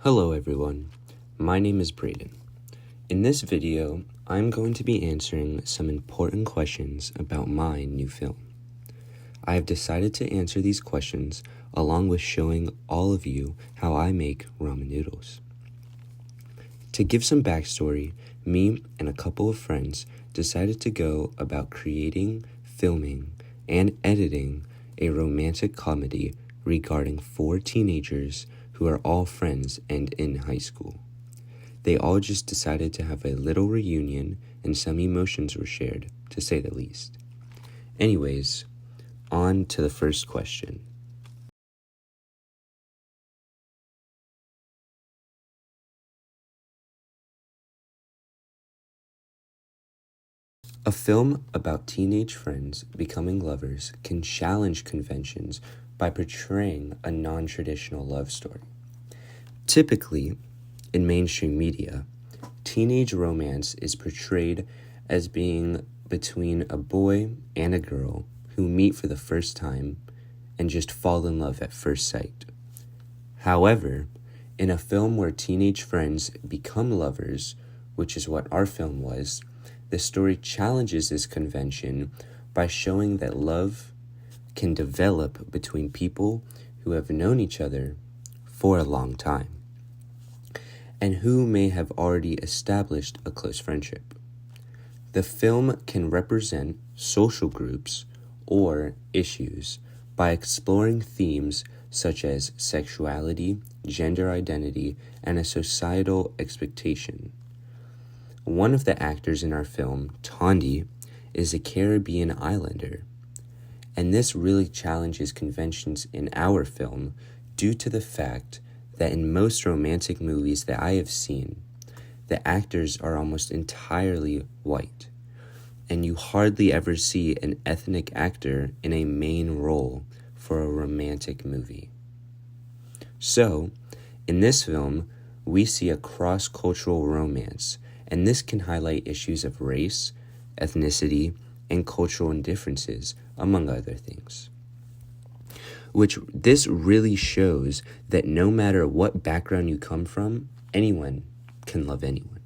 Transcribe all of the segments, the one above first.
Hello everyone, my name is Brayden. In this video, I'm going to be answering some important questions about my new film. I have decided to answer these questions along with showing all of you how I make ramen noodles. To give some backstory, me and a couple of friends decided to go about creating, filming, and editing a romantic comedy regarding 4 teenagers who are all friends and in high school. They all just decided to have a little reunion and some emotions were shared, to say the least. Anyways, on to the first question. A film about teenage friends becoming lovers can challenge conventions by portraying a non-traditional love story. Typically, in mainstream media, teenage romance is portrayed as being between a boy and a girl who meet for the first time and just fall in love at first sight. However, in a film where teenage friends become lovers, which is what our film was, the story challenges this convention by showing that love can develop between people who have known each other for a long time and who may have already established a close friendship. The film can represent social groups or issues by exploring themes such as sexuality, gender identity, and a societal expectation. One of the actors in our film, Tondi, is a Caribbean islander, and this really challenges conventions in our film due to the fact that in most romantic movies that I have seen, the actors are almost entirely white, and you hardly ever see an ethnic actor in a main role for a romantic movie. So, in this film, we see a cross-cultural romance, and this can highlight issues of race, ethnicity, and cultural indifferences, among other things. This really shows that no matter what background you come from, anyone can love anyone.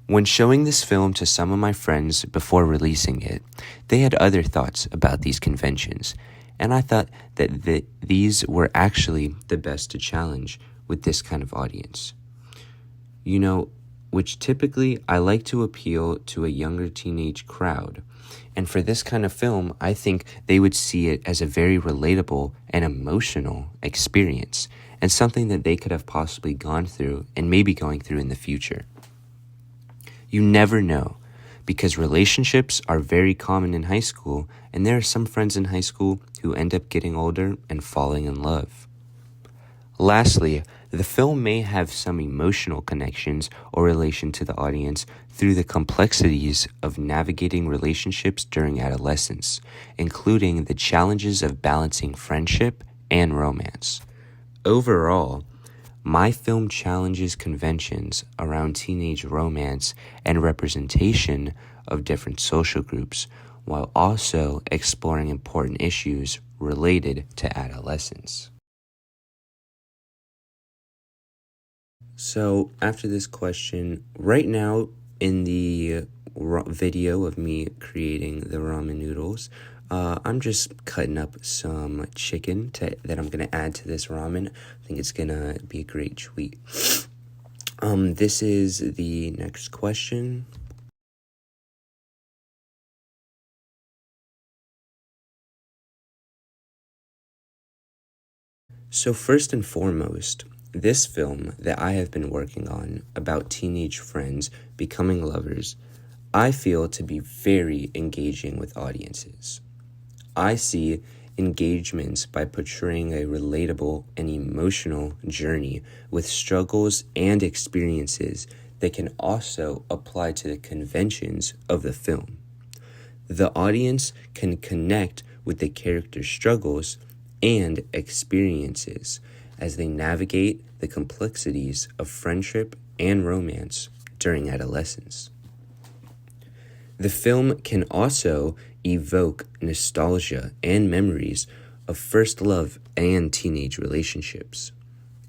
When showing this film to some of my friends before releasing it, they had other thoughts about these conventions, and I thought that these were actually the best to challenge with this kind of audience. Which typically I like to appeal to a younger teenage crowd. And for this kind of film, I think they would see it as a very relatable and emotional experience and something that they could have possibly gone through and maybe going through in the future. You never know, because relationships are very common in high school, and there are some friends in high school who end up getting older and falling in love. Lastly, the film may have some emotional connections or relation to the audience through the complexities of navigating relationships during adolescence, including the challenges of balancing friendship and romance. Overall, my film challenges conventions around teenage romance and representation of different social groups, while also exploring important issues related to adolescence. So after this question, right now in the video of me creating the ramen noodles, I'm just cutting up some chicken that I'm going to add to this ramen. I think it's going to be a great treat. This is the next question. So first and foremost, this film that I have been working on about teenage friends becoming lovers, I feel to be very engaging with audiences. I see engagements by portraying a relatable and emotional journey with struggles and experiences that can also apply to the conventions of the film. The audience can connect with the character's struggles and experiences as they navigate the complexities of friendship and romance during adolescence. The film can also evoke nostalgia and memories of first love and teenage relationships.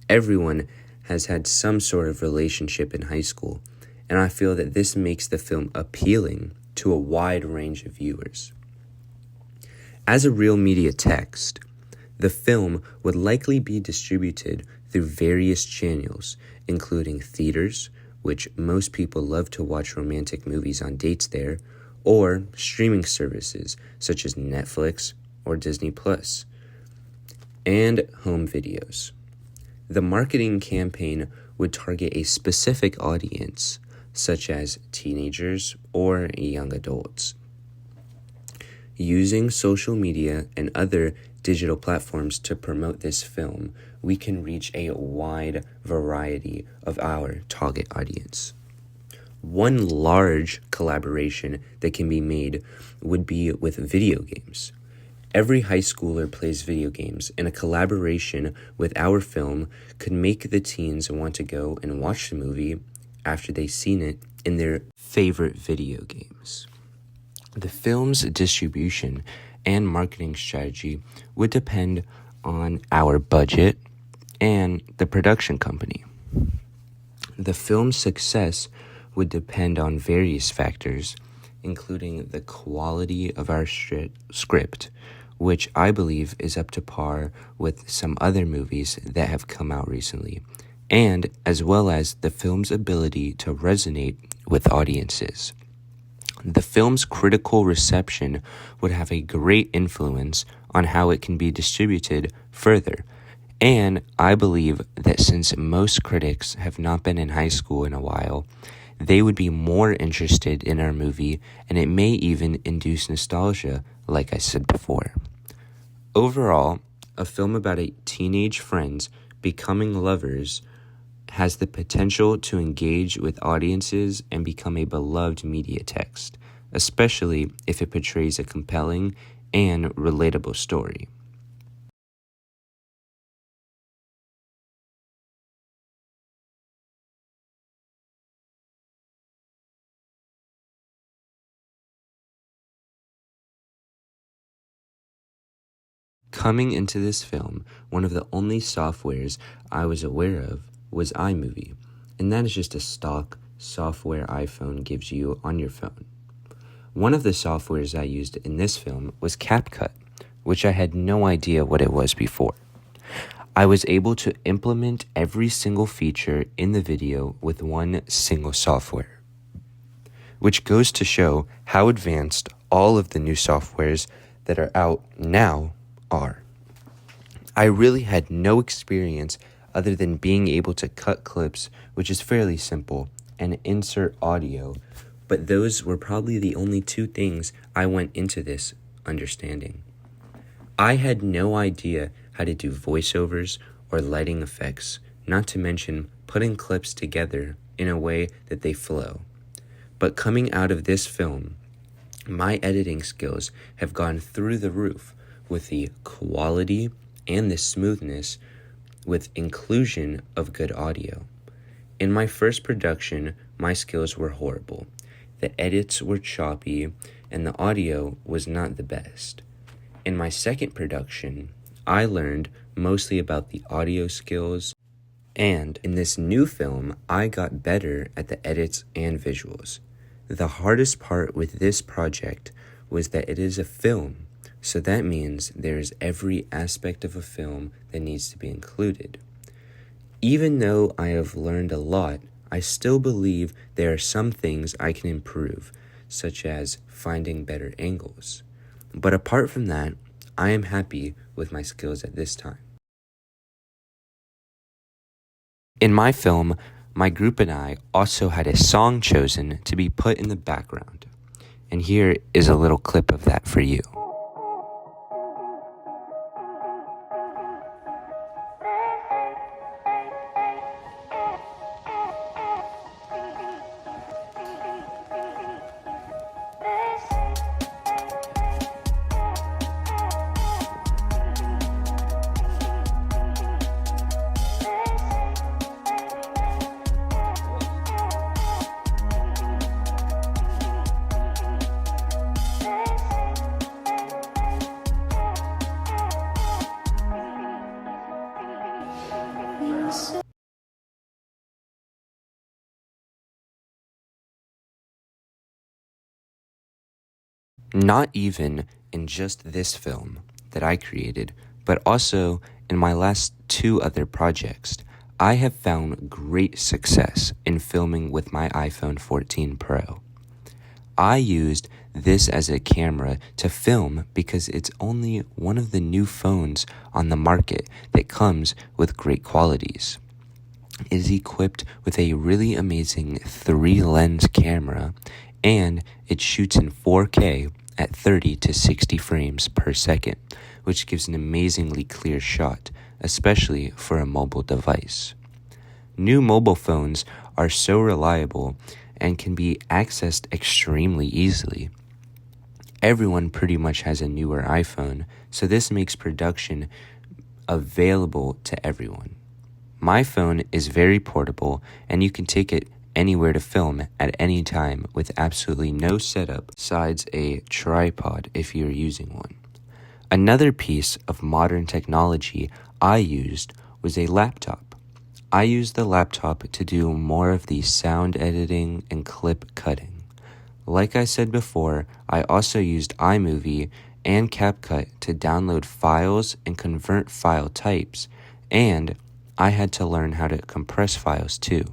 Everyone has had some sort of relationship in high school, and I feel that this makes the film appealing to a wide range of viewers. As a real media text, the film would likely be distributed through various channels, including theaters, which most people love to watch romantic movies on dates there, or streaming services such as Netflix or Disney Plus, and home videos. The marketing campaign would target a specific audience, such as teenagers or young adults. Using social media and other digital platforms to promote this film, we can reach a wide variety of our target audience. One large collaboration that can be made would be with video games. Every high schooler plays video games, and a collaboration with our film could make the teens want to go and watch the movie after they've seen it in their favorite video games. The film's distribution and marketing strategy would depend on our budget and the production company. The film's success would depend on various factors, including the quality of our script, which I believe is up to par with some other movies that have come out recently, and as well as the film's ability to resonate with audiences. The film's critical reception would have a great influence on how it can be distributed further, and I believe that since most critics have not been in high school in a while, they would be more interested in our movie, and it may even induce nostalgia, like I said before. Overall, a film about teenage friends becoming lovers has the potential to engage with audiences and become a beloved media text, especially if it portrays a compelling and relatable story. Coming into this film, one of the only softwares I was aware of was iMovie, and that is just a stock software iPhone gives you on your phone. One of the softwares I used in this film was CapCut, which I had no idea what it was before. I was able to implement every single feature in the video with one single software, which goes to show how advanced all of the new softwares that are out now are. I really had no experience other than being able to cut clips, which is fairly simple, and insert audio, but those were probably the only two things I went into this understanding. I had no idea how to do voiceovers or lighting effects, not to mention putting clips together in a way that they flow. But coming out of this film, my editing skills have gone through the roof with the quality and the smoothness with inclusion of good audio. In my first production, my skills were horrible. The edits were choppy and the audio was not the best. In my second production, I learned mostly about the audio skills, and in this new film, I got better at the edits and visuals. The hardest part with this project was that it is a film, so that means there is every aspect of a film that needs to be included. Even though I have learned a lot, I still believe there are some things I can improve, such as finding better angles. But apart from that, I am happy with my skills at this time. In my film, my group and I also had a song chosen to be put in the background. And here is a little clip of that for you. Not even in just this film that I created, but also in my last 2 other projects, I have found great success in filming with my iPhone 14 Pro. I used this as a camera to film because it's only one of the new phones on the market that comes with great qualities. It is equipped with a really amazing 3-lens camera, and it shoots in 4K at 30 to 60 frames per second, which gives an amazingly clear shot, especially for a mobile device. New mobile phones are so reliable and can be accessed extremely easily. Everyone pretty much has a newer iPhone, so this makes production available to everyone. My phone is very portable, and you can take it anywhere to film at any time with absolutely no setup besides a tripod if you're using one. Another piece of modern technology I used was a laptop. I used the laptop to do more of the sound editing and clip cutting. Like I said before, I also used iMovie and CapCut to download files and convert file types, and I had to learn how to compress files too.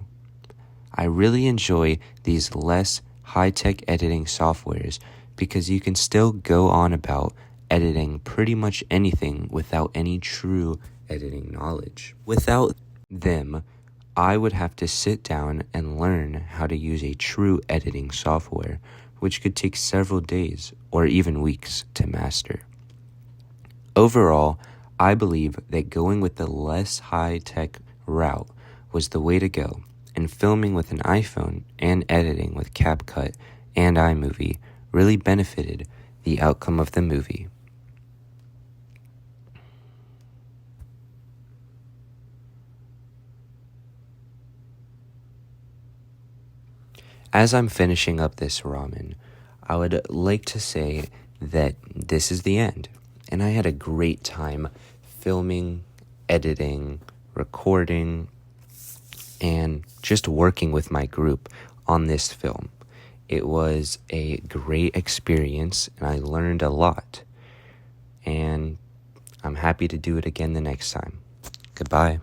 I really enjoy these less high-tech editing softwares because you can still go on about editing pretty much anything without any true editing knowledge. Without them, I would have to sit down and learn how to use a true editing software, which could take several days or even weeks to master. Overall, I believe that going with the less high-tech route was the way to go, and filming with an iPhone and editing with CapCut and iMovie really benefited the outcome of the movie. As I'm finishing up this ramen, I would like to say that this is the end, and I had a great time filming, editing, recording, and just working with my group on this film. It was a great experience, and I learned a lot, and I'm happy to do it again the next time. Goodbye.